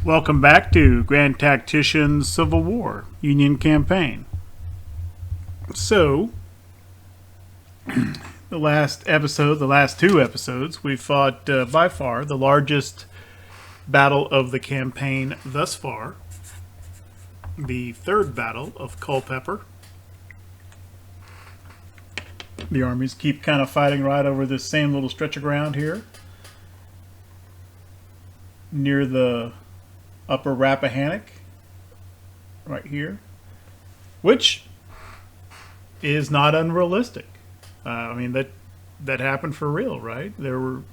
Welcome back to Grand Tactician's Civil War Union Campaign. So, the last two episodes, we fought by far the largest battle of the campaign thus far, the third battle of Culpepper. The armies keep kind of fighting right over this same little stretch of ground here, near the Upper Rappahannock, right here, which is not unrealistic. I mean, that happened for real, right? There were,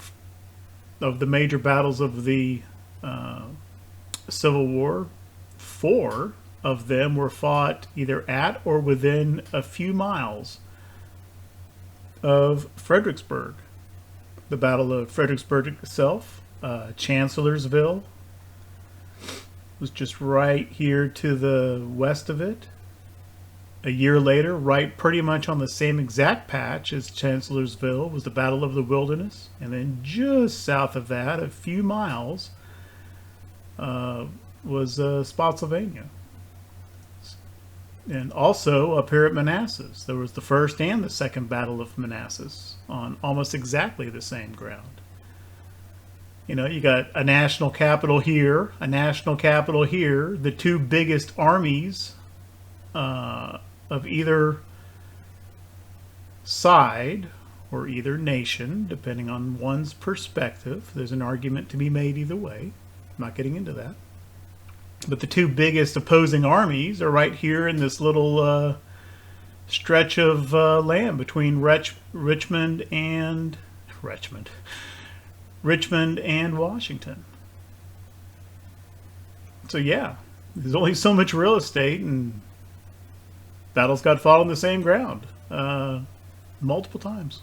of the major battles of the Civil War, 4 of them were fought either at or within a few miles of Fredericksburg. The Battle of Fredericksburg itself, Chancellorsville, was just right here to the west of it. A year later, right pretty much on the same exact patch as Chancellorsville, was the Battle of the Wilderness. And then just south of that, a few miles, was Spotsylvania. And also up here at Manassas, there was the first and the second Battle of Manassas on almost exactly the same ground. You know, you got a national capital here, a national capital here, the two biggest armies of either side or either nation, depending on one's perspective. There's an argument to be made either way. I'm not getting into that. But the two biggest opposing armies are right here in this little stretch of land between Richmond and Washington. So yeah, there's only so much real estate, and battles got fought on the same ground multiple times.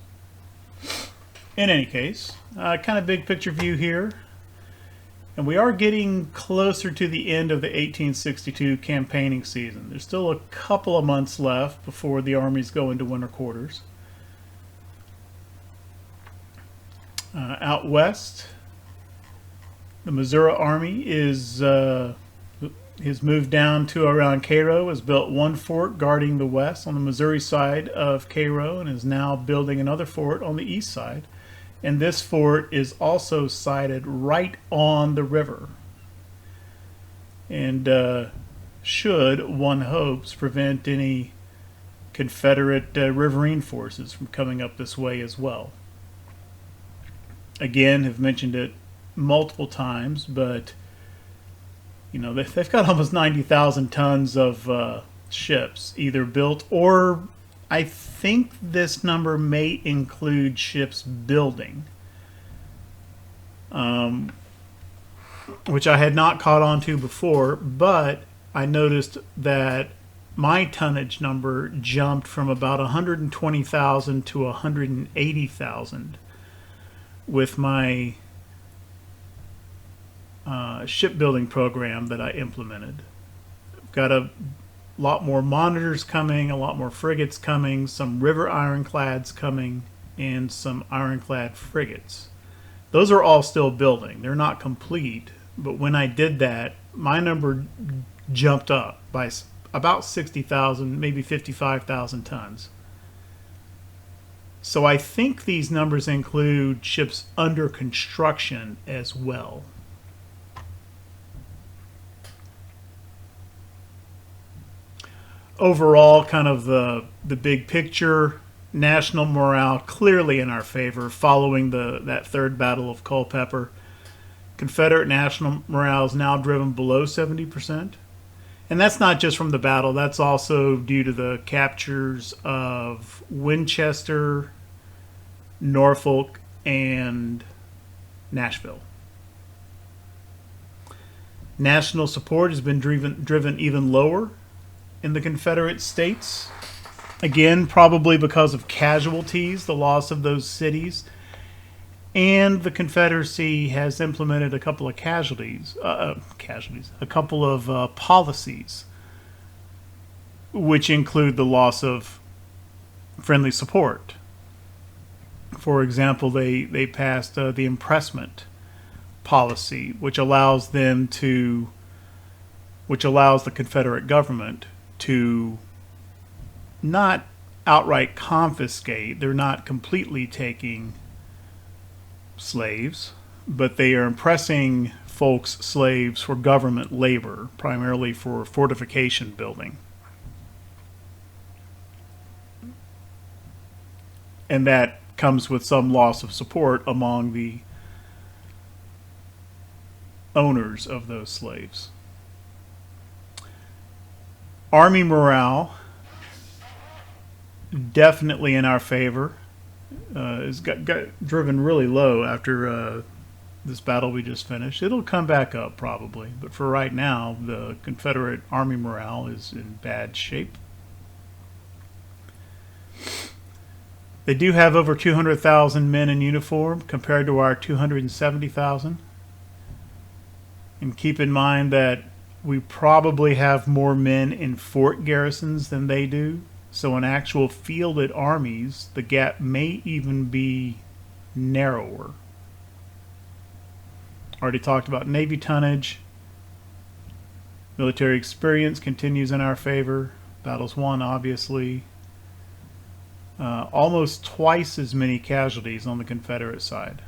In any case, kind of big picture view here. And we are getting closer to the end of the 1862 campaigning season. There's still a couple of months left before the armies go into winter quarters. Out west, the Missouri Army is moved down to around Cairo, has built one fort guarding the west on the Missouri side of Cairo, and is now building another fort on the east side. And this fort is also sited right on the river, and should, one hopes, prevent any Confederate riverine forces from coming up this way as well. Again, have mentioned it multiple times, but you know, they've got almost 90,000 tons of ships either built, or I think this number may include ships building, which I had not caught on to before, but I noticed that my tonnage number jumped from about 120,000 to 180,000 with my shipbuilding program that I implemented. I've got a lot more monitors coming, a lot more frigates coming, some river ironclads coming, and some ironclad frigates. Those are all still building. They're not complete, but when I did that, my number jumped up by about 60,000, maybe 55,000 tons. So I think these numbers include ships under construction as well. Overall, kind of the big picture, national morale clearly in our favor following that third battle of Culpepper. Confederate national morale is now driven below 70%. And that's not just from the battle, that's also due to the captures of Winchester, Norfolk, and Nashville. National support has been driven even lower in the Confederate states. Again, probably because of casualties, the loss of those cities. And the Confederacy has implemented a couple of a couple of policies, which include the loss of friendly support. For example, they passed the impressment policy, which allows the Confederate government to not outright confiscate. They're not completely taking slaves, but they are impressing folks slaves for government labor, primarily for fortification building. And that comes with some loss of support among the owners of those slaves. Army morale, definitely in our favor. It's got driven really low after this battle we just finished. It'll come back up probably, but for right now, the Confederate Army morale is in bad shape. They do have over 200,000 men in uniform compared to our 270,000. And keep in mind that we probably have more men in fort garrisons than they do. So in actual fielded armies, the gap may even be narrower. Already talked about Navy tonnage. Military experience continues in our favor. Battles won, obviously. Almost twice as many casualties on the Confederate side.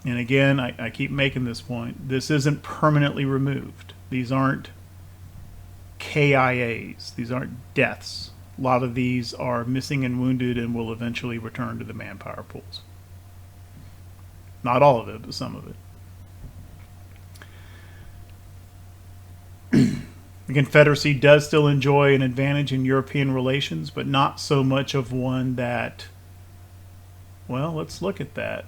And again, I keep making this point. This isn't permanently removed. These aren't KIAs. These aren't deaths. A lot of these are missing and wounded and will eventually return to the manpower pools. Not all of it, but some of it. The Confederacy does still enjoy an advantage in European relations, but not so much of one that, well, let's look at that.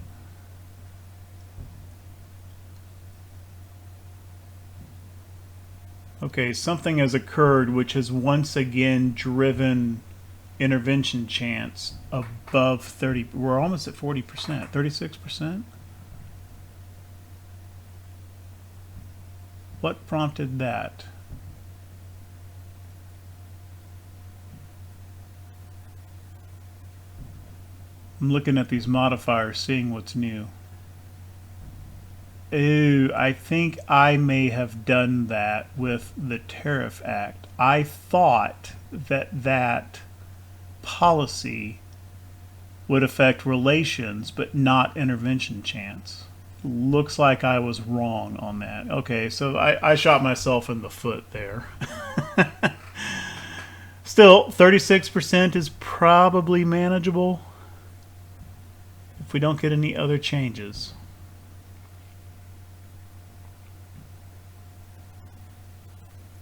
Okay, something has occurred which has once again driven intervention chance above 30. We're almost at 40%, 36%. What prompted that? I'm looking at these modifiers, seeing what's new. Ooh, I think I may have done that with the Tariff Act. I thought that policy would affect relations, but not intervention chance. Looks like I was wrong on that. Okay, so I shot myself in the foot there. Still, 36% is probably manageable if we don't get any other changes.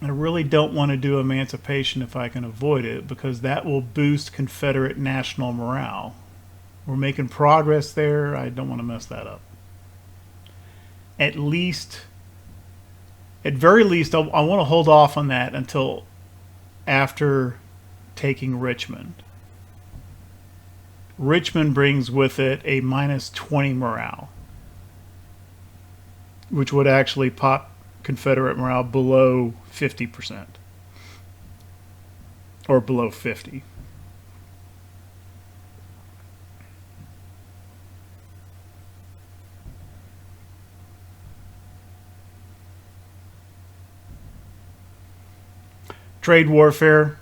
I really don't want to do emancipation if I can avoid it, because that will boost Confederate national morale. We're making progress there. I don't want to mess that up. At very least, I want to hold off on that until after taking Richmond. Richmond brings with it a minus 20 morale, which would actually pop Confederate morale below 50% or below 50. Trade warfare.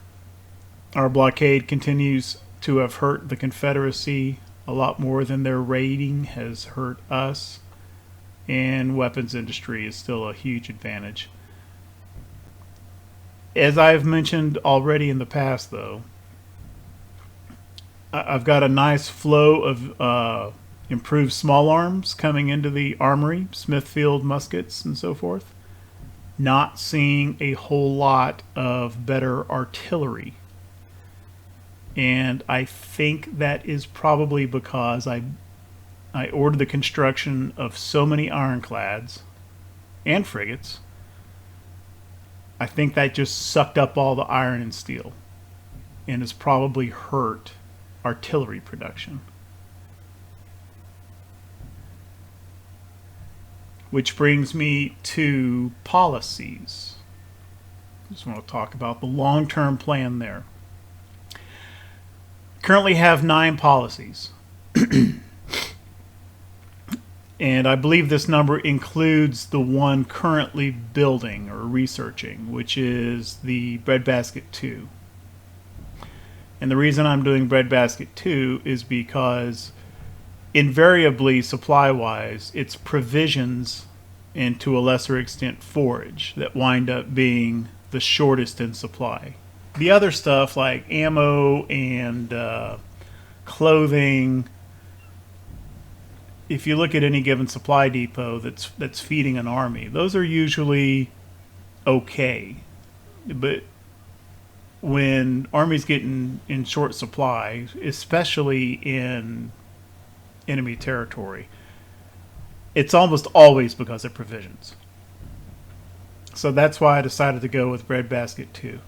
Our blockade continues to have hurt the Confederacy a lot more than their raiding has hurt us. And weapons industry is still a huge advantage. As I've mentioned already in the past, though, I've got a nice flow of improved small arms coming into the armory, Smithfield muskets and so forth. Not seeing a whole lot of better artillery. And I think that is probably because I ordered the construction of so many ironclads and frigates. I think that just sucked up all the iron and steel and has probably hurt artillery production. Which brings me to policies. Just want to talk about the long-term plan there. Currently have 9 policies. And I believe this number includes the one currently building or researching, which is the Breadbasket 2. And the reason I'm doing Breadbasket 2 is because invariably, supply-wise, it's provisions and to a lesser extent forage that wind up being the shortest in supply. The other stuff like ammo and clothing, if you look at any given supply depot that's feeding an army, those are usually okay. But when armies get in short supply, especially in enemy territory, it's almost always because of provisions. So that's why I decided to go with Breadbasket 2.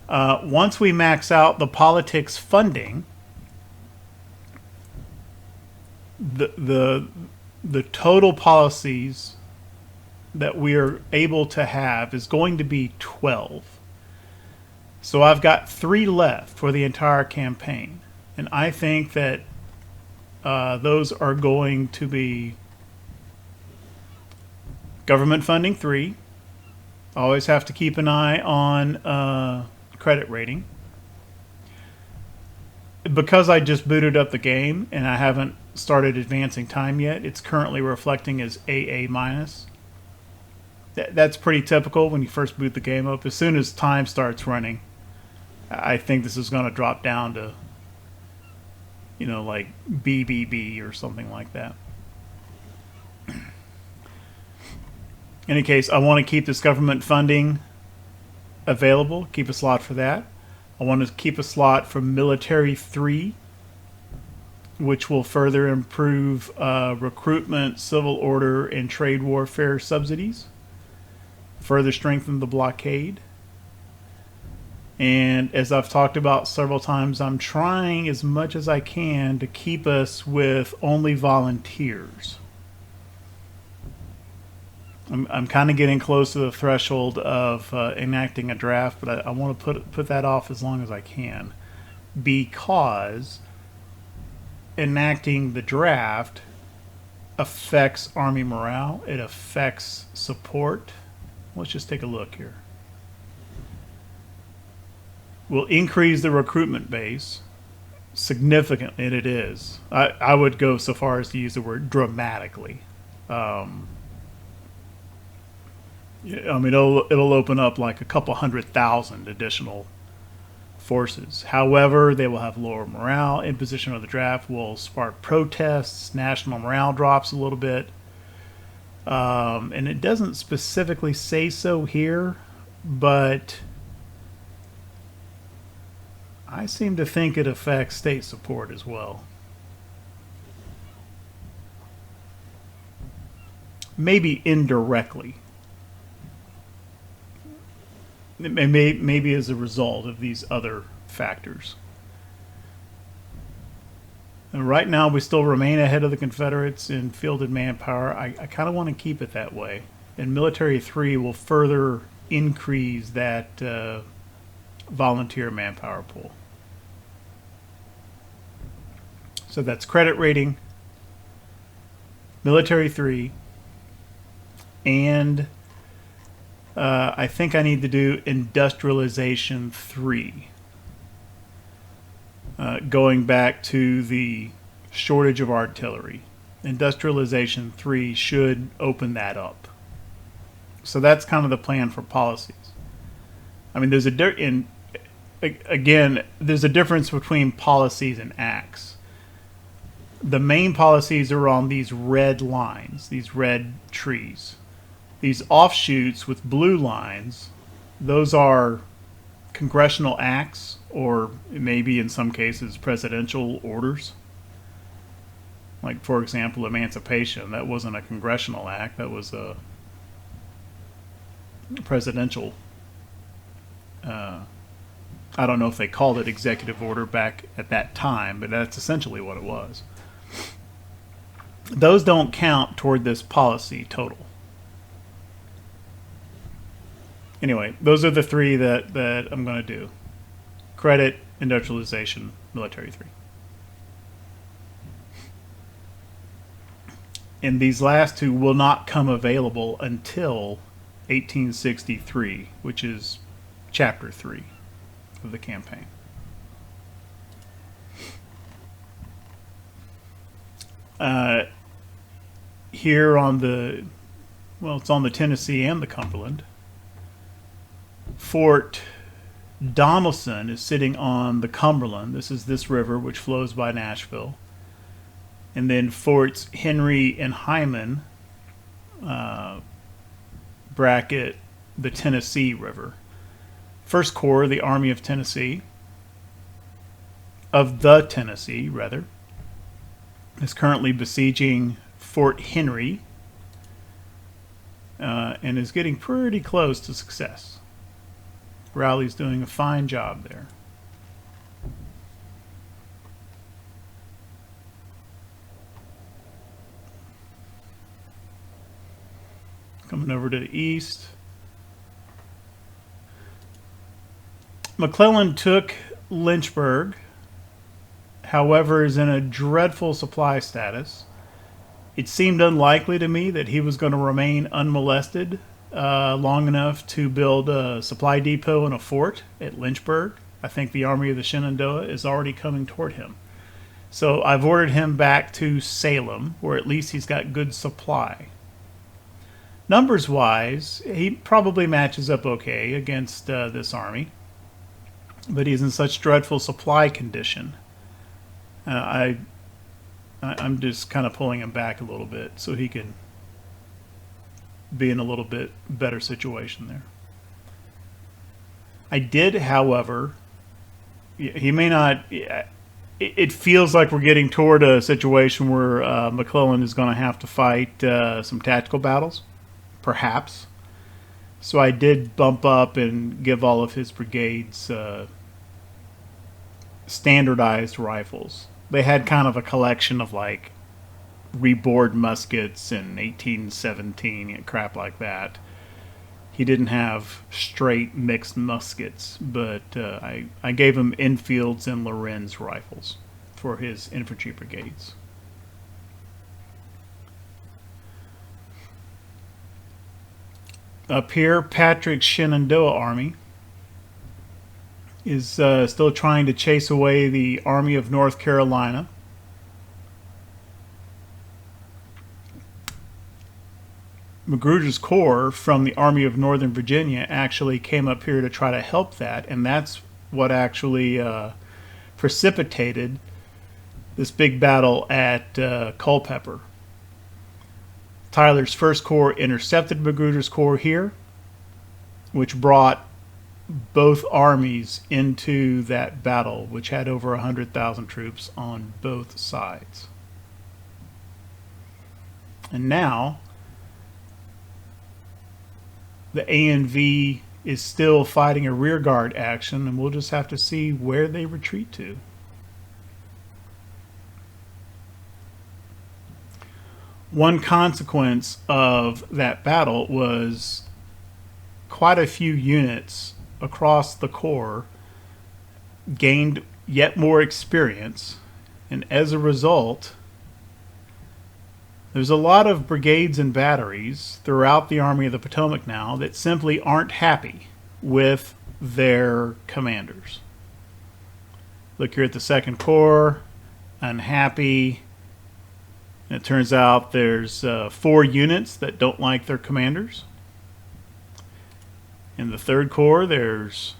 Once we max out the politics funding, the total policies that we are able to have is going to be 12. So I've got 3 left for the entire campaign, and I think that those are going to be government funding 3. Always have to keep an eye on credit rating. Because I just booted up the game and I haven't started advancing time yet, it's currently reflecting as AA-. That's pretty typical when you first boot the game up. As soon as time starts running, I think this is going to drop down to, like BBB or something like that. In any case, I want to keep this government funding available, keep a slot for that. I want to keep a slot for Military 3, which will further improve recruitment, civil order, and trade warfare subsidies, further strengthen the blockade. And as I've talked about several times, I'm trying as much as I can to keep us with only volunteers. I'm kind of getting close to the threshold of enacting a draft, but I want to put that off as long as I can, because enacting the draft affects Army morale. It affects support. Let's just take a look here. Will increase the recruitment base significantly, and it is. I would go so far as to use the word dramatically. It'll open up like a couple 100,000 additional forces. However, they will have lower morale. Imposition of the draft will spark protests. National morale drops a little bit. And it doesn't specifically say so here, but I seem to think it affects state support as well. Maybe indirectly. Maybe as a result of these other factors. And right now, we still remain ahead of the Confederates in fielded manpower. I kind of want to keep it that way. And Military 3 will further increase that volunteer manpower pool. So that's credit rating, Military 3, and I think I need to do Industrialization 3. Going back to the shortage of artillery. Industrialization 3 should open that up. So that's kind of the plan for policies. I mean, there's a difference between policies and acts. The main policies are on these red lines, these red trees. These offshoots with blue lines, those are congressional acts, or maybe in some cases presidential orders. Like, for example, emancipation. That wasn't a congressional act, that was a presidential. I don't know if they called it executive order back at that time, but that's essentially what it was. Those don't count toward this policy total. Anyway, those are the 3 that I'm going to do. Credit, industrialization, Military 3. And these last two will not come available until 1863, which is Chapter 3 of the campaign. Here on the, well, it's on the Tennessee and the Cumberland. Fort Donelson is sitting on the Cumberland. This is this river, which flows by Nashville. And then Forts Henry and Hyman bracket the Tennessee River. First Corps, the Army of Tennessee, is currently besieging Fort Henry and is getting pretty close to success. Rowley's doing a fine job there. Coming over to the east. McClellan took Lynchburg, however, is in a dreadful supply status. It seemed unlikely to me that he was going to remain unmolested long enough to build a supply depot and a fort at Lynchburg. I think the Army of the Shenandoah is already coming toward him. So I've ordered him back to Salem, where at least he's got good supply. Numbers-wise, he probably matches up okay against this army, but he's in such dreadful supply condition. I'm just kind of pulling him back a little bit so he can be in a little bit better situation there. I did, however, he may not. It feels like we're getting toward a situation where McClellan is going to have to fight some tactical battles, perhaps. So I did bump up and give all of his brigades standardized rifles. They had kind of a collection of like rebored muskets in 1817 and crap like that. He didn't have straight mixed muskets, but I gave him Enfield's and Lorenz rifles for his infantry brigades. Up here, Patrick's Shenandoah Army is still trying to chase away the Army of North Carolina. Magruder's Corps from the Army of Northern Virginia actually came up here to try to help that, and that's what actually precipitated this big battle at Culpepper. Tyler's First Corps intercepted Magruder's Corps here, which brought both armies into that battle, which had over 100,000 troops on both sides. And now the ANV is still fighting a rearguard action, and we'll just have to see where they retreat to. One consequence of that battle was quite a few units across the Corps gained yet more experience, and as a result, there's a lot of brigades and batteries throughout the Army of the Potomac now that simply aren't happy with their commanders. Look here at the Second Corps, unhappy. And it turns out there's 4 units that don't like their commanders. In the Third Corps, there's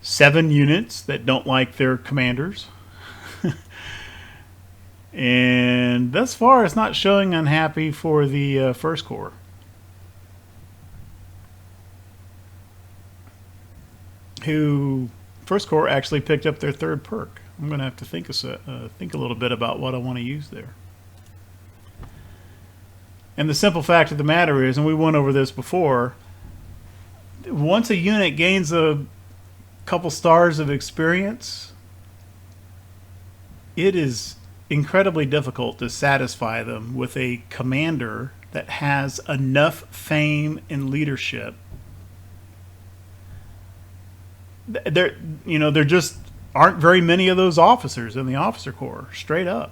7 units that don't like their commanders. And thus far, it's not showing unhappy for the First Corps. First Corps actually picked up their 3rd perk. I'm going to have to think a little bit about what I want to use there. And the simple fact of the matter is, and we went over this before, once a unit gains a couple stars of experience, it is incredibly difficult to satisfy them with a commander that has enough fame and leadership. There just aren't very many of those officers in the officer corps, straight up.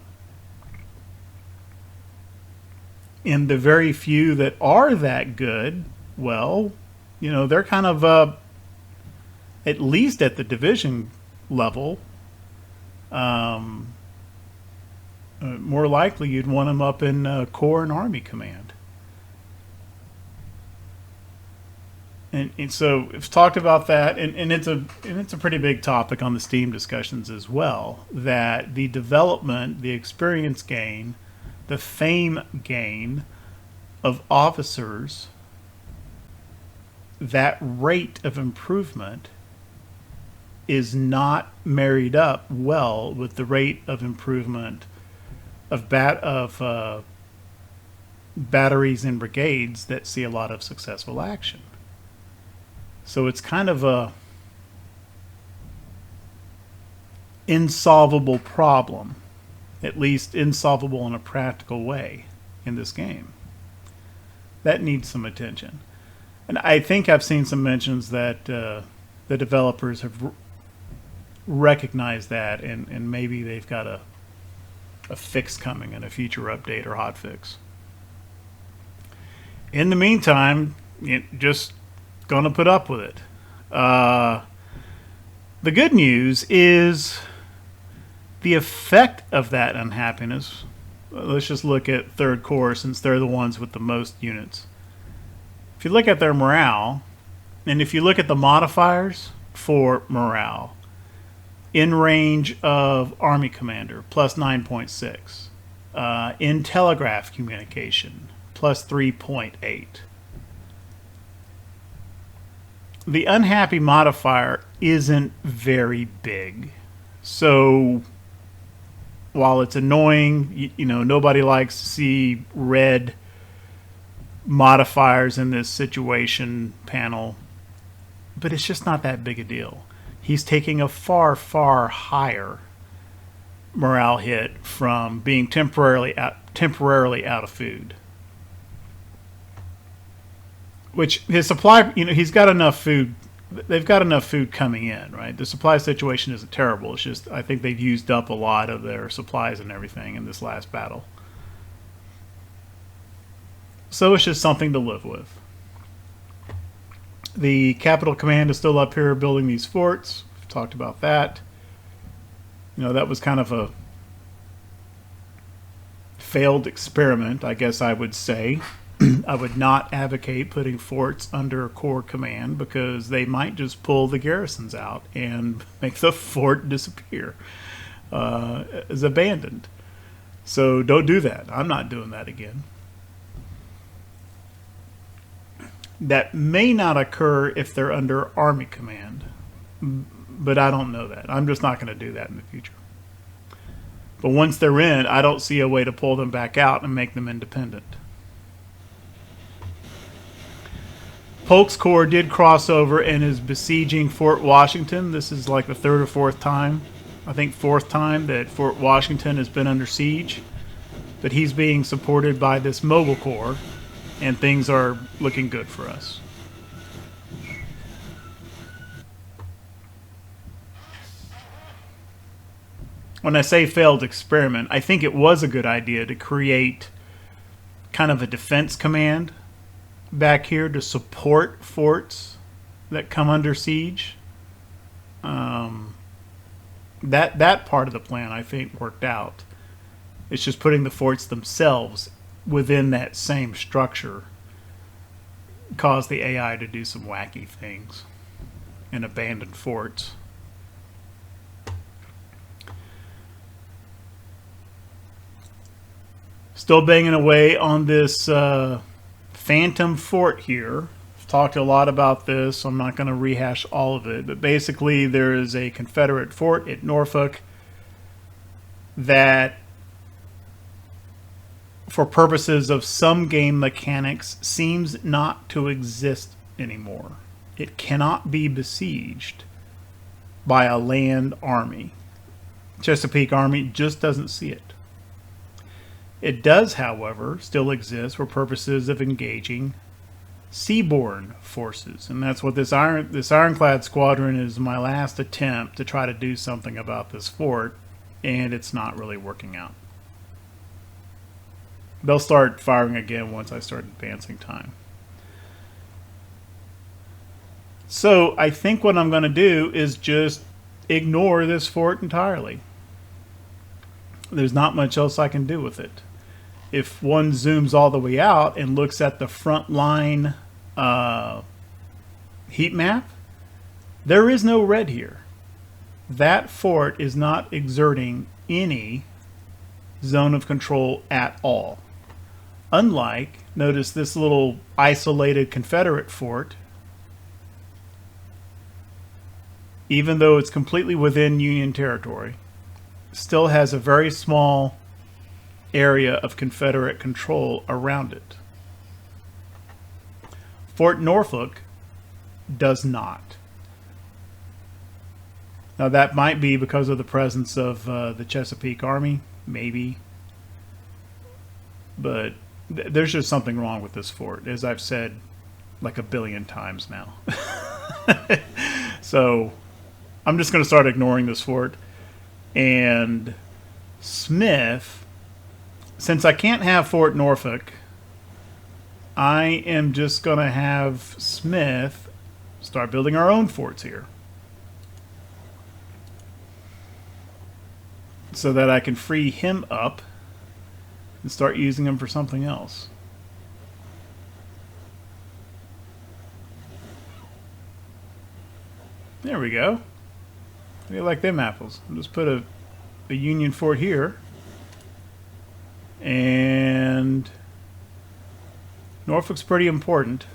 in the very few that are that good, well, they're kind of at least at the division level. More likely you'd want them up in Corps and Army Command. And so we've talked about that, and it's a pretty big topic on the STEAM discussions as well, that the development, the experience gain, the fame gain of officers, that rate of improvement is not married up well with the rate of improvement of batteries and brigades that see a lot of successful action. So it's kind of a insolvable problem, at least insolvable in a practical way in this game. That needs some attention. And I think I've seen some mentions that the developers have recognized that, and maybe they've got a fix coming in a future update or hotfix. In the meantime, just gonna put up with it. The good news is the effect of that unhappiness. Let's just look at Third Corps, since they're the ones with the most units. If you look at their morale, and if you look at the modifiers for morale, in range of Army Commander, plus 9.6. In telegraph communication, plus 3.8. The unhappy modifier isn't very big. So while it's annoying, nobody likes to see red modifiers in this situation panel, but it's just not that big a deal. He's taking a far, far higher morale hit from being temporarily out of food. Which his supply, he's got enough food. They've got enough food coming in, right? The supply situation isn't terrible. It's just I think they've used up a lot of their supplies and everything in this last battle. So it's just something to live with. The Capital Command is still up here building these forts. We've talked about that. That was kind of a failed experiment, I guess I would say. I would not advocate putting forts under Corps command, because they might just pull the garrisons out and make the fort disappear as abandoned. So don't do that. I'm not doing that again. That may not occur if they're under Army command, but I don't know that. I'm just not going to do that in the future. But once they're in, I don't see a way to pull them back out and make them independent. Polk's Corps did cross over and is besieging Fort Washington. This is like the third or fourth time, I think fourth time, that Fort Washington has been under siege. But he's being supported by this Mobile Corps, and things are looking good for us. When I say failed experiment, I think it was a good idea to create kind of a defense command back here to support forts that come under siege. That part of the plan, I think, worked out. It's just putting the forts themselves within that same structure caused the AI to do some wacky things and abandon forts. Still banging away on this Phantom Fort here. I've talked a lot about this, so I'm not going to rehash all of it. But basically, there is a Confederate fort at Norfolk that, for purposes of some game mechanics, seems not to exist anymore. It cannot be besieged by a land army. Chesapeake Army just doesn't see it. It does, however, still exist for purposes of engaging seaborne forces, and that's what this ironclad squadron is. My last attempt to try to do something about this fort, and it's not really working out. they'll start firing again once I start advancing time. So I think what I'm going to do is just ignore this fort entirely. There's not much else I can do with it. If one zooms all the way out and looks at the front line heat map, there is no red here. That fort is not exerting any zone of control at all. Unlike, notice this little isolated Confederate fort, even though it's completely within Union territory, still has a very small area of Confederate control around it. Fort Norfolk does not. Now that might be because of the presence of the Chesapeake Army, maybe. But there's just something wrong with this fort, as I've said like a billion times now. So I'm just going to start ignoring this fort. And Smith, since I can't have Fort Norfolk, I am just going to have Smith start building our own forts here, so that I can free him up and start using him for something else. There we go. How do you like them apples? I'll just put a Union fort here. And Norfolk's pretty important.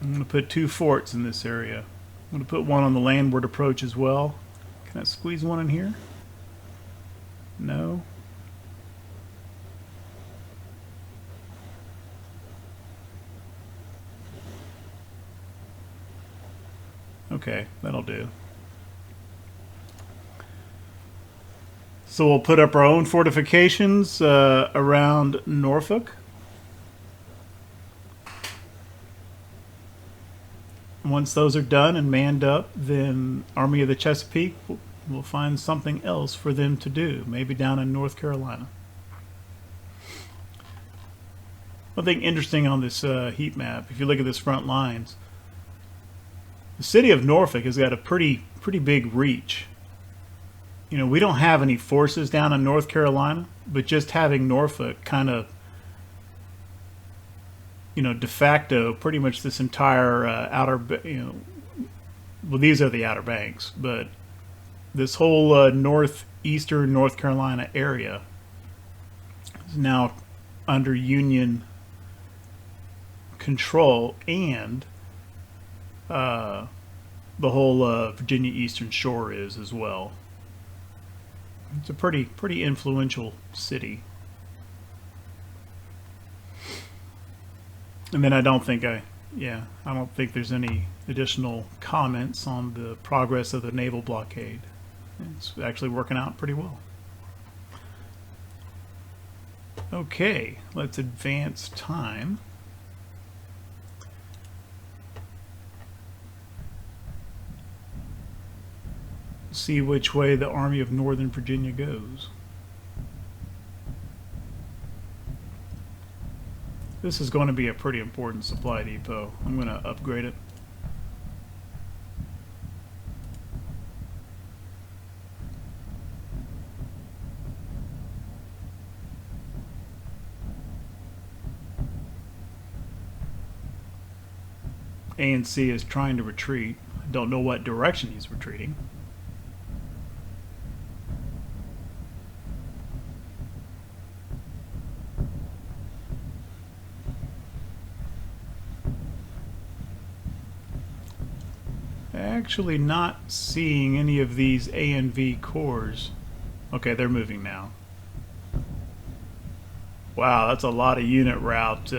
I'm going to put 2 forts in this area. I'm going to put one on the landward approach as well. Can I squeeze one in here? No. Okay, that'll do. So we'll put up our own fortifications around Norfolk. Once those are done and manned up, then Army of the Chesapeake will find something else for them to do, maybe down in North Carolina. One thing interesting on this heat map, if you look at this front lines, the city of Norfolk has got a pretty big reach. You know, we don't have any forces down in North Carolina, but just having Norfolk kind of, you know, de facto, pretty much this entire outer, you know, well, these are the Outer Banks, but this whole northeastern North Carolina area is now under Union control, and the whole Virginia Eastern Shore is as well. It's a pretty influential city. And then I don't think there's any additional comments on the progress of the naval blockade. It's actually working out pretty well. Okay, let's advance time. See which way the Army of Northern Virginia goes. This is going to be a pretty important supply depot. I'm going to upgrade it. ANC is trying to retreat. I don't know what direction he's retreating. Actually not seeing any of these A and V corps. Okay, they're moving now. Wow, that's a lot of unit route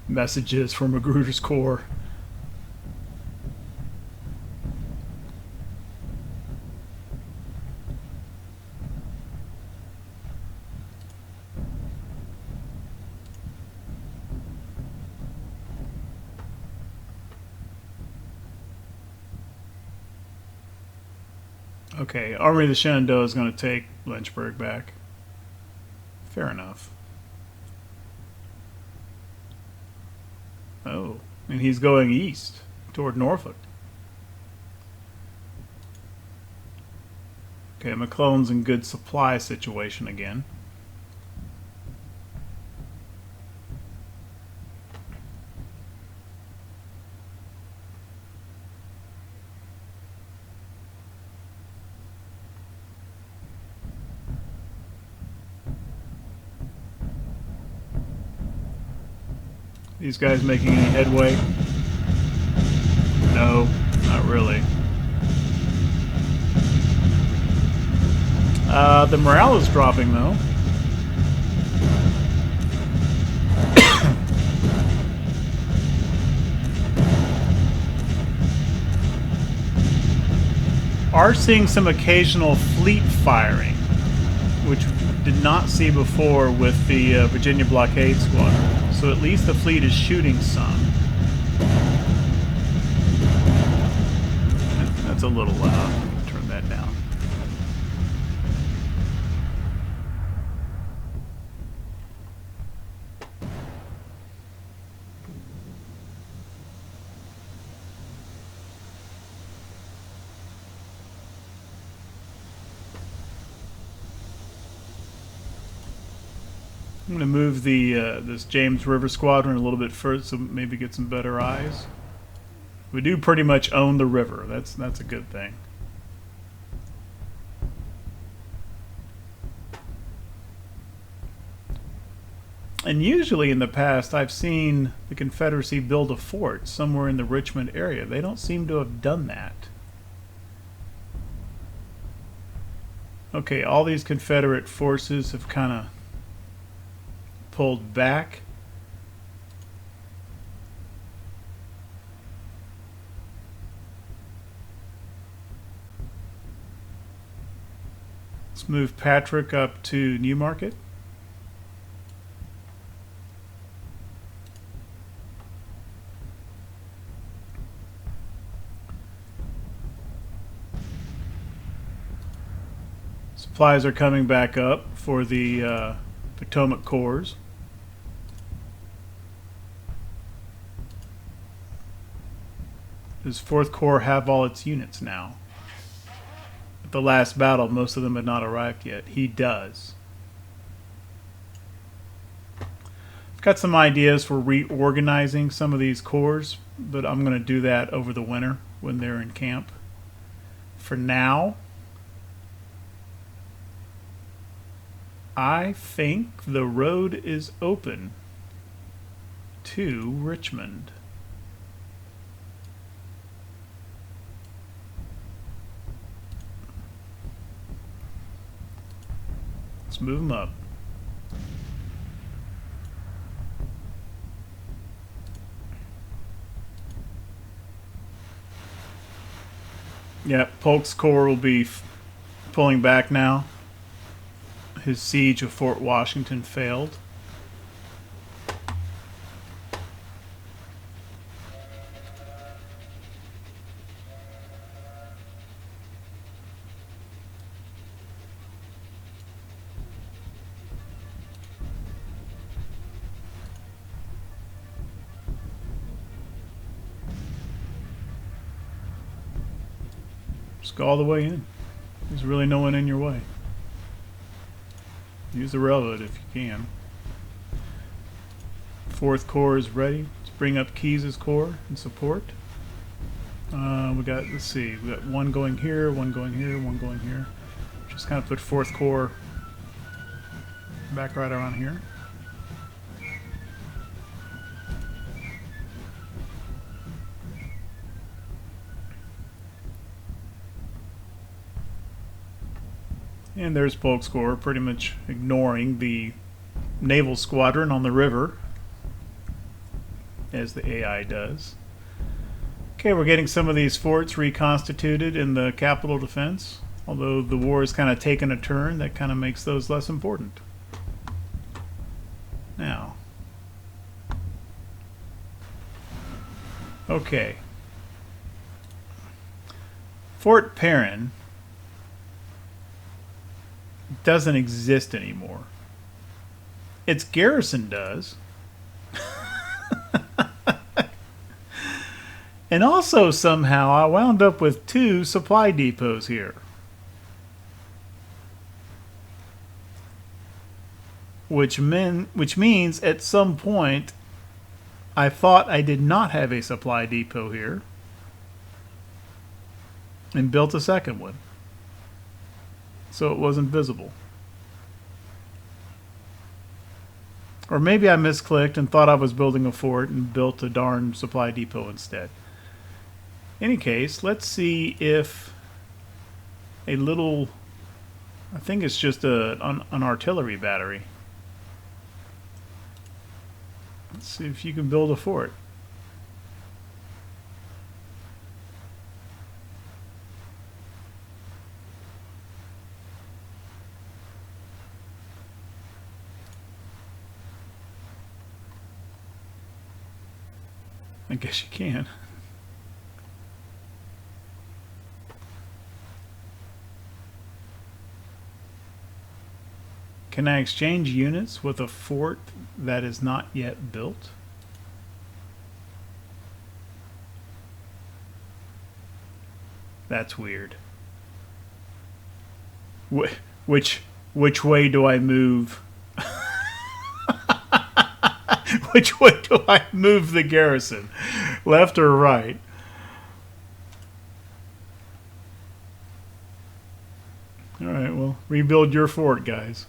messages from Magruder's Corps. Okay, Army of the Shenandoah is going to take Lynchburg back. Fair enough. Oh, and he's going east toward Norfolk. Okay, McClellan's in good supply situation again. These guys making any headway? No, not really. The morale is dropping, though. Are seeing some occasional fleet firing, which did not see before with the Virginia Blockade Squadron. So at least the fleet is shooting some. That's a little loud. Turn that down. I'm going to move the this James River Squadron a little bit further, so maybe get some better eyes. We do pretty much own the river. That's a good thing. And usually in the past, I've seen the Confederacy build a fort somewhere in the Richmond area. They don't seem to have done that. Okay, all these Confederate forces have kind of pulled back. Let's move Patrick up to Newmarket. Supplies are coming back up for the Potomac Corps. Does 4th Corps have all its units now? At the last battle, most of them had not arrived yet. He does. I've got some ideas for reorganizing some of these corps, but I'm going to do that over the winter when they're in camp. For now, I think the road is open to Richmond. Let's move them up. Yeah, Polk's Corps will be pulling back now. His siege of Fort Washington failed. Just go all the way in. There's really no one in your way. Use the railroad if you can. 4th Corps is ready. Let's bring up Keyes' Corps in support. We got, let's see, we got one going here, one going here, one going here. Just kind of put 4th Corps back right around here. And there's Polk's Corps, pretty much ignoring the naval squadron on the river, as the AI does. Okay, we're getting some of these forts reconstituted in the capital defense. Although the war has kind of taken a turn, that kind of makes those less important. Now, okay. Fort Perrin doesn't exist anymore. its garrison does. And also somehow I wound up with 2 supply depots here. Which means at some point I thought I did not have a supply depot here and built a second one. So it wasn't visible. Or maybe I misclicked and thought I was building a fort and built a darn supply depot instead. In any case, let's see if a little, I think it's just an artillery battery. Let's see if you can build a fort. I guess you can. Can I exchange units with a fort that is not yet built? That's weird. Which way do I move? Which way do I move the garrison? Left or right? All right, well, rebuild your fort, guys.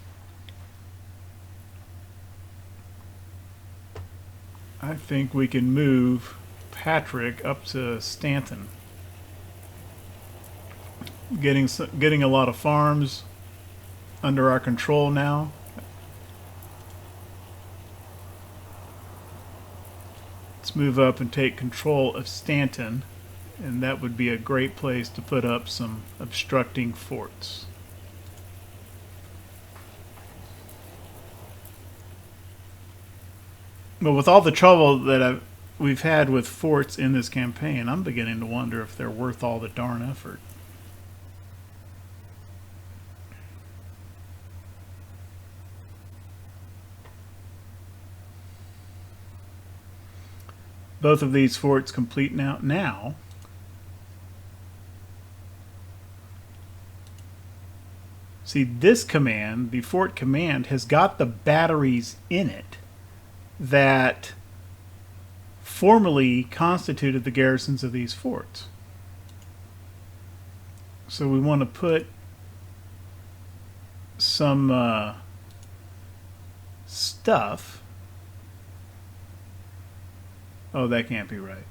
I think we can move Patrick up to Stanton. Getting a lot of farms under our control now. Let's move up and take control of Stanton, and that would be a great place to put up some obstructing forts. But with all the trouble that we've had with forts in this campaign, I'm beginning to wonder if they're worth all the darn effort. Both of these forts complete now. See, this command, the fort command, has got the batteries in it that formerly constituted the garrisons of these forts. So we want to put some stuff. Oh, that can't be right.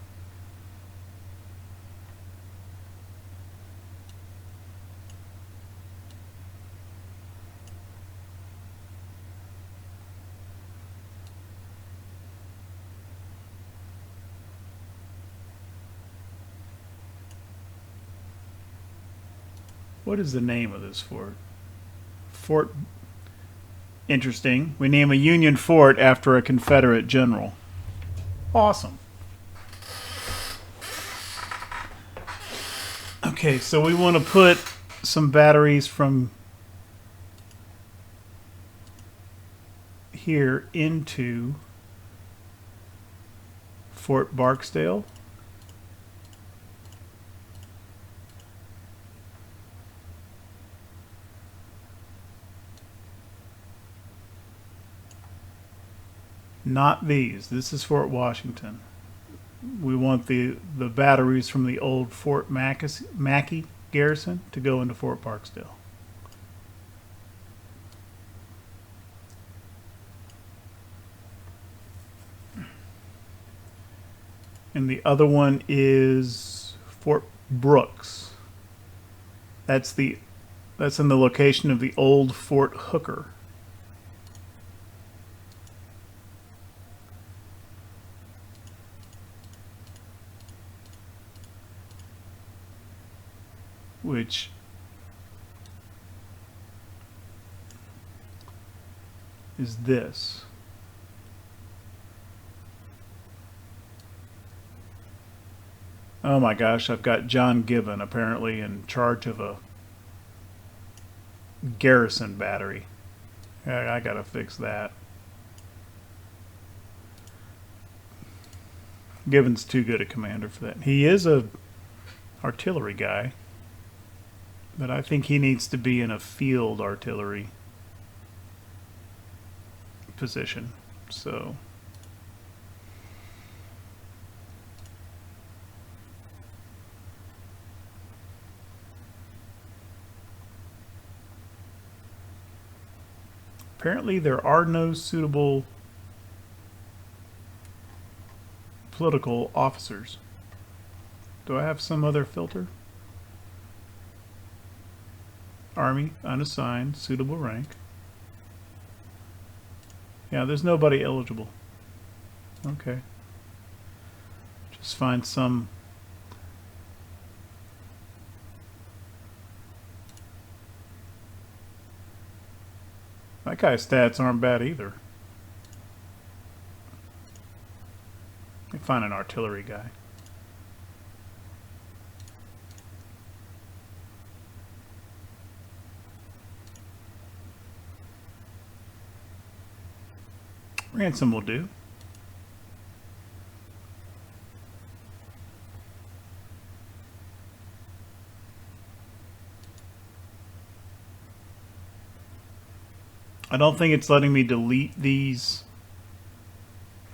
What is the name of this fort? Fort. Interesting. We name a Union fort after a Confederate general. Awesome. Okay, so we want to put some batteries from here into Fort Barksdale. Not these. This is Fort Washington. We want the batteries from the old Fort Mackay garrison to go into Fort Barksdale. And the other one is Fort Brooks. That's in the location of the old Fort Hooker. Which is this. Oh my gosh, I've got John Gibbon apparently in charge of a garrison battery. I gotta fix that. Gibbon's too good a commander for that. He is a artillery guy, but I think he needs to be in a field artillery position. So apparently there are no suitable political officers. Do I have some other filter? Army, unassigned, suitable rank. Yeah, there's nobody eligible. Okay. Just find some. That guy's stats aren't bad either. Let me find an artillery guy. Ransom will do. I don't think it's letting me delete these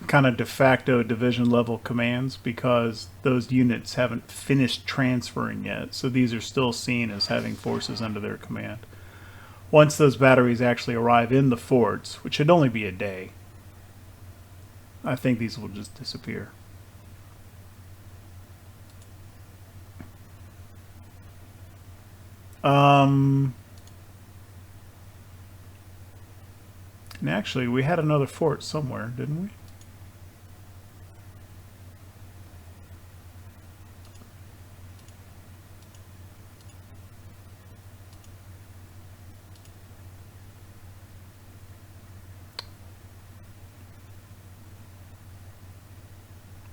kind of de facto division level commands because those units haven't finished transferring yet. So these are still seen as having forces under their command. Once those batteries actually arrive in the forts, which should only be a day, I think these will just disappear. And actually, we had another fort somewhere, didn't we?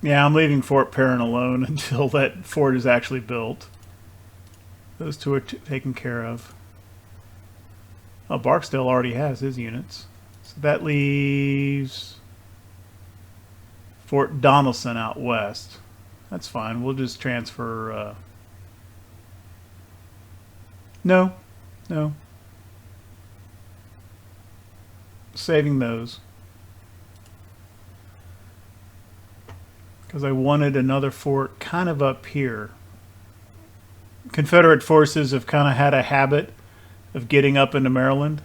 Yeah, I'm leaving Fort Perrin alone until that fort is actually built. Those two are taken care of. Oh, Barksdale already has his units. So that leaves Fort Donelson out west. That's fine. We'll just transfer... No. Saving those. Because I wanted another fort kind of up here. Confederate forces have kind of had a habit of getting up into Maryland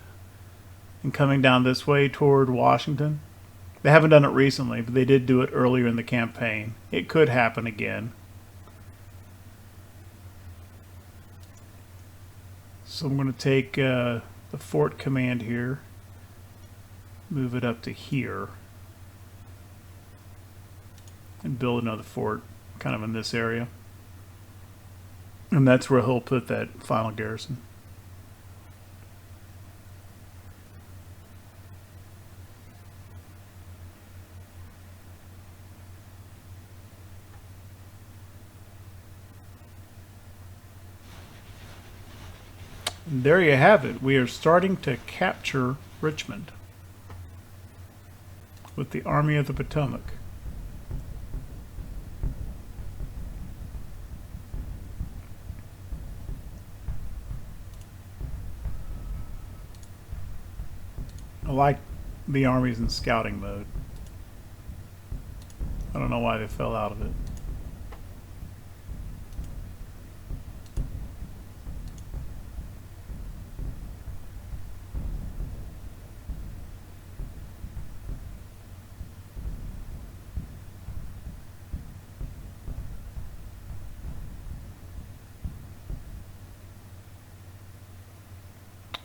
and coming down this way toward Washington. They haven't done it recently, but they did do it earlier in the campaign. It could happen again. So I'm going to take the fort command here, move it up to here, and build another fort kind of in this area. And that's where he'll put that final garrison. And there you have it. We are starting to capture Richmond with the Army of the Potomac. I like the armies in scouting mode. I don't know why they fell out of it.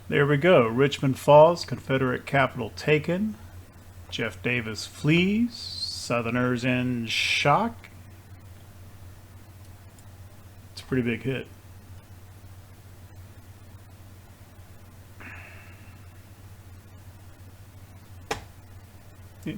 There we go. Richmond falls, Confederate capital taken. Jeff Davis flees. Southerners in shock. It's a pretty big hit. Yeah.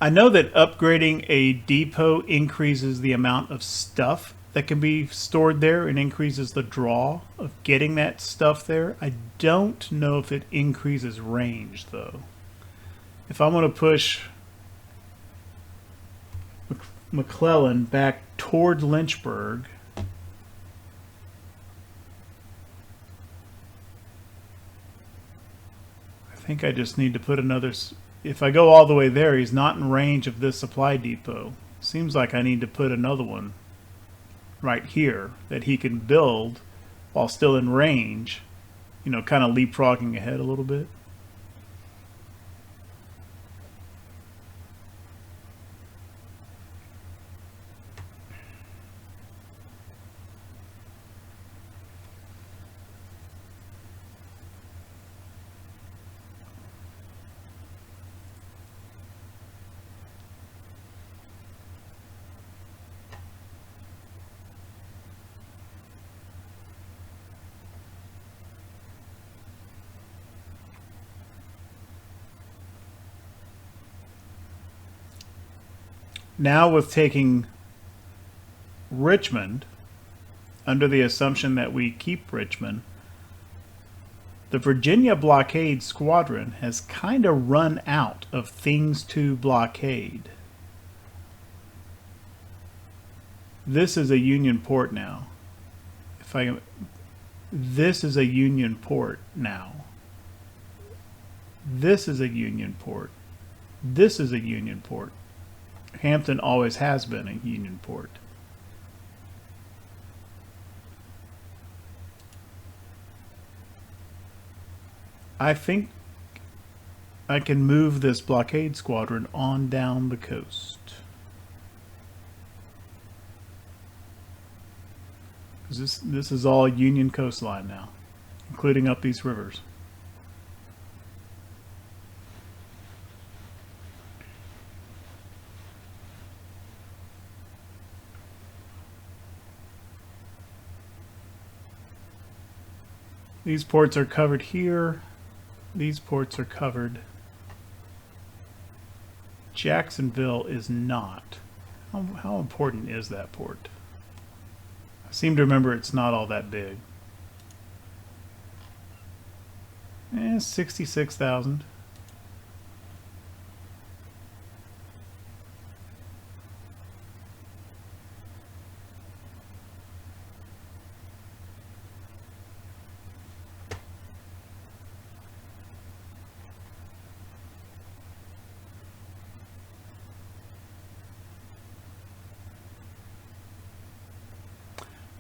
I know that upgrading a depot increases the amount of stuff that can be stored there and increases the draw of getting that stuff there. I don't know if it increases range though. If I'm going to push McClellan back toward Lynchburg, I think I just need to put another. If I go all the way there, he's not in range of this supply depot. Seems like I need to put another one right here that he can build while still in range, you know, kind of leapfrogging ahead a little bit. Now with taking Richmond, under the assumption that we keep Richmond, the Virginia blockade squadron has kind of run out of things to blockade. This is a Union port now. This is a Union port now. This is a Union port. This is a Union port. Hampton always has been a Union port. I think I can move this blockade squadron on down the coast. This is all Union coastline now, including up these rivers. These ports are covered here. These ports are covered. Jacksonville is not. How important is that port? I seem to remember it's not all that big. 66,000.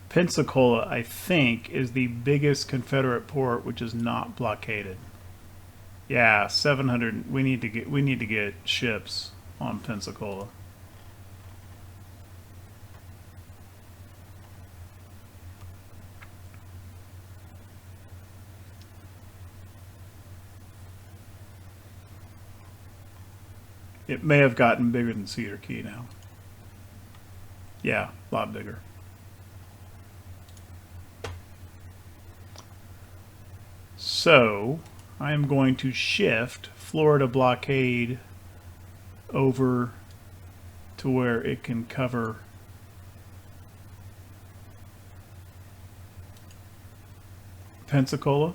Pensacola, I think, is the biggest Confederate port which is not blockaded. Yeah, 700. We need to get ships on Pensacola. It may have gotten bigger than Cedar Key now. Yeah, a lot bigger. So I am going to shift Florida blockade over to where it can cover Pensacola.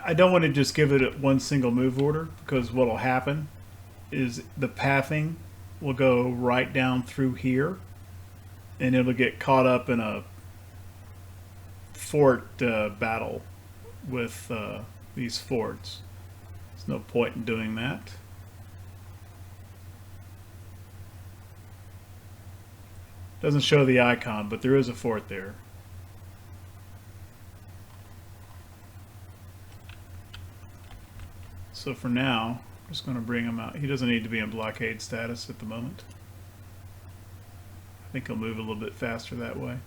I don't want to just give it one single move order, because what will happen is the pathing will go right down through here and it'll get caught up in a fort battle with these forts. There's no point in doing that. Doesn't show the icon, but there is a fort there. So for now, I'm just going to bring him out. He doesn't need to be in blockade status at the moment. I think he'll move a little bit faster that way.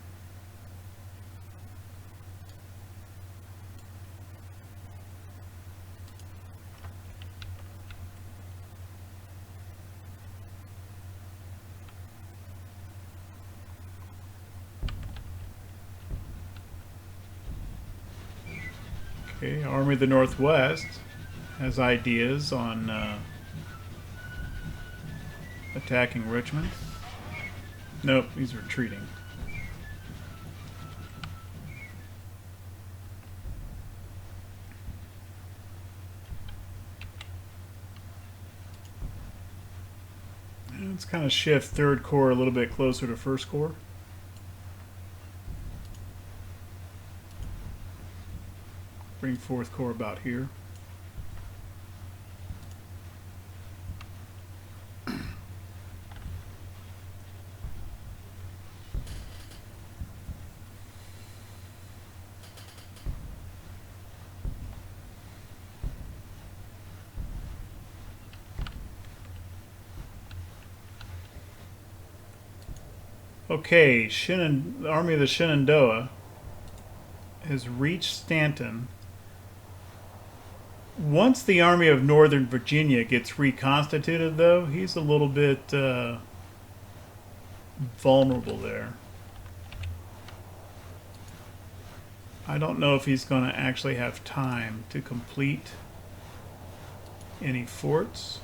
Okay, Army of the Northwest has ideas on attacking Richmond. Nope, he's retreating. Let's kind of shift 3rd Corps a little bit closer to 1st Corps. Bring 4th Corps about here. Okay, the Army of the Shenandoah has reached Stanton. Once the Army of Northern Virginia gets reconstituted, though, he's a little bit vulnerable there. I don't know if he's going to actually have time to complete any forts.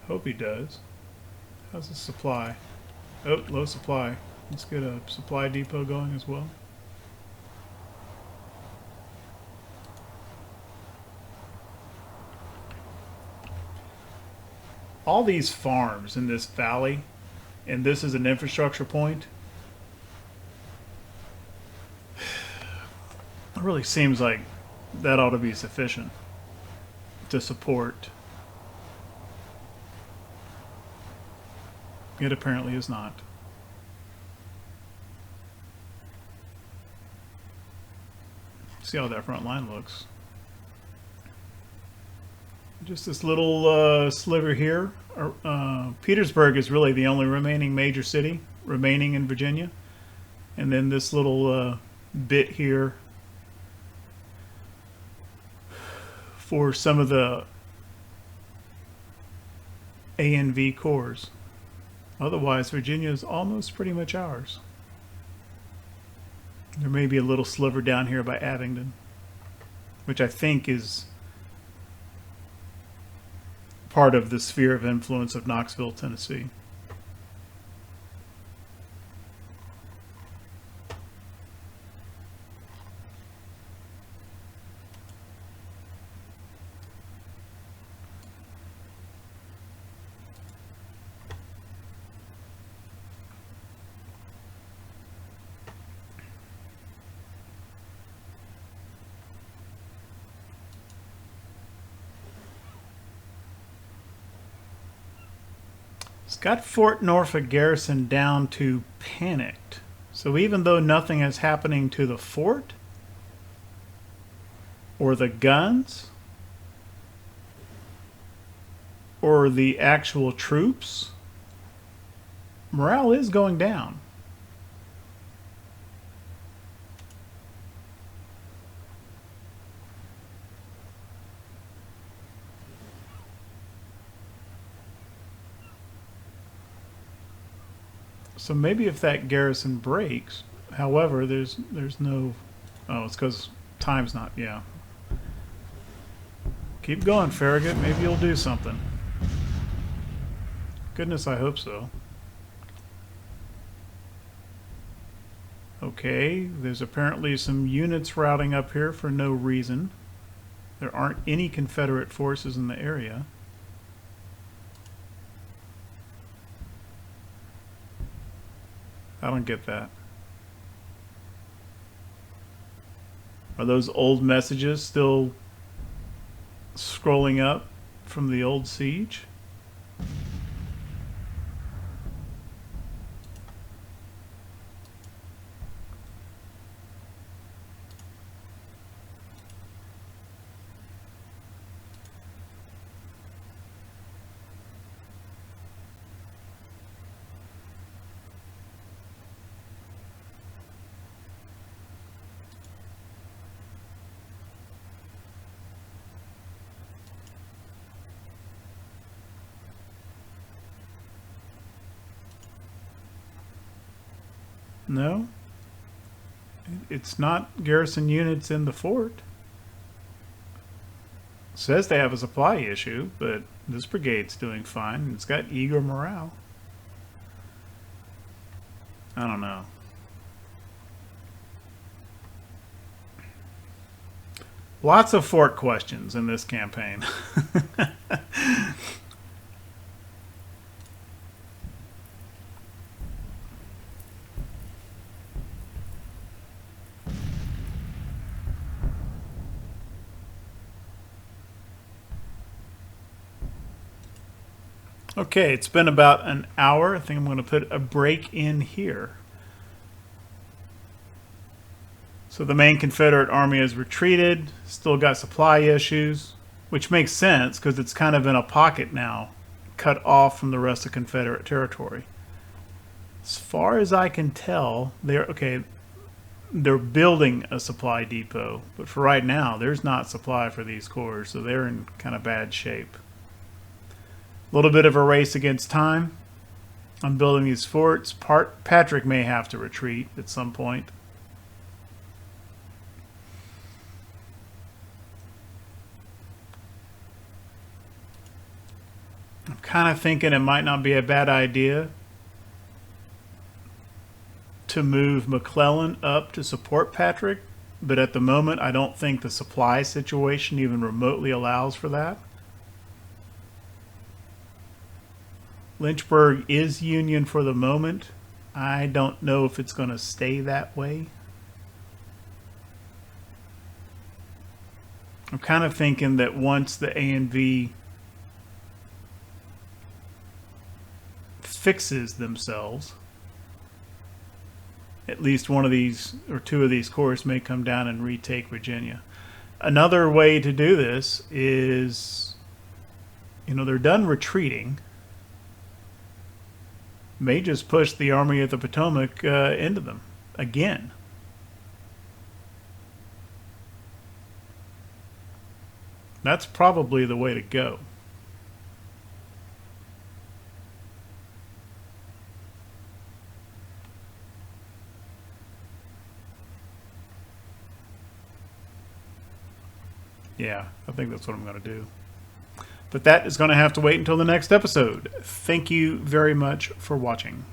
Hope he does. How's the supply? Oh, low supply. Let's get a supply depot going as well. All these farms in this valley, and this is an infrastructure point, it really seems like that ought to be sufficient to support. It apparently is not. See how that front line looks. Just this little sliver here. Petersburg is really the only remaining major city remaining in Virginia. And then this little bit here for some of the A and V corps. Otherwise, Virginia is almost pretty much ours. There may be a little sliver down here by Abingdon, which I think is part of the sphere of influence of Knoxville, Tennessee. It's got Fort Norfolk garrison down to panicked. So even though nothing is happening to the fort or the guns or the actual troops, morale is going down. So maybe if that garrison breaks, however, there's no... Oh, it's because time's not... Yeah. Keep going, Farragut. Maybe you'll do something. Goodness, I hope so. Okay, there's apparently some units routing up here for no reason. There aren't any Confederate forces in the area. I don't get that. Are those old messages still scrolling up from the old siege? No, it's not garrison units in the fort. It says they have a supply issue, but this brigade's doing fine. It's got eager morale. I don't know. Lots of fort questions in this campaign. Okay, it's been about an hour. I think I'm going to put a break in here. So the main Confederate army has retreated, still got supply issues, which makes sense because it's kind of in a pocket now, cut off from the rest of Confederate territory. As far as I can tell, they're building a supply depot, but for right now, there's not supply for these corps, so they're in kind of bad shape. A little bit of a race against time. I'm building these forts. Patrick may have to retreat at some point. I'm kind of thinking it might not be a bad idea to move McClellan up to support Patrick, but at the moment I don't think the supply situation even remotely allows for that. Lynchburg is Union for the moment. I don't know if it's going to stay that way. I'm kind of thinking that once the A and V fixes themselves, at least one of these or two of these corps may come down and retake Virginia. Another way to do this is, they're done retreating. May just push the Army of the Potomac into them again. That's probably the way to go. Yeah, I think that's what I'm going to do. But that is going to have to wait until the next episode. Thank you very much for watching.